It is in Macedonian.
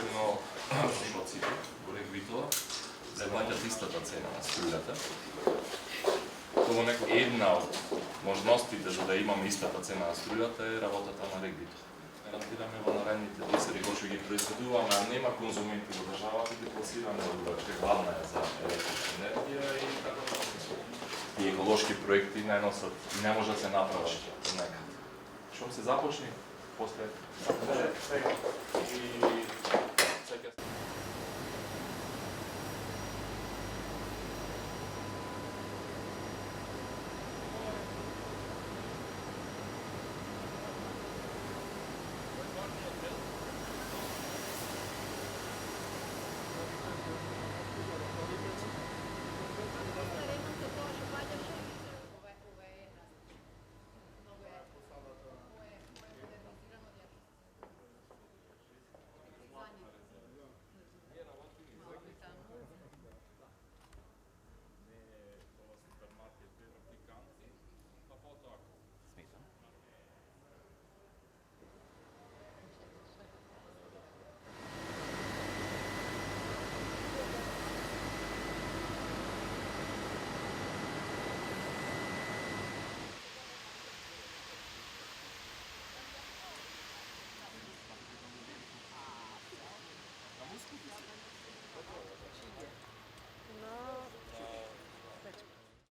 естествено пошоците, горек Битола, се плаќат истата цена на струјата. Тоа е една од можностите за да имаме истата цена на струјата е работата на РЕК Битола. Гарантираме во наредните бисери кои што ги произведуваме, а нема конзументи во државата, ги пласираме во главна е за електрична енергија и така натаму. И еколошки проекти не носат, не може да се направат некад. Шо се започни после? И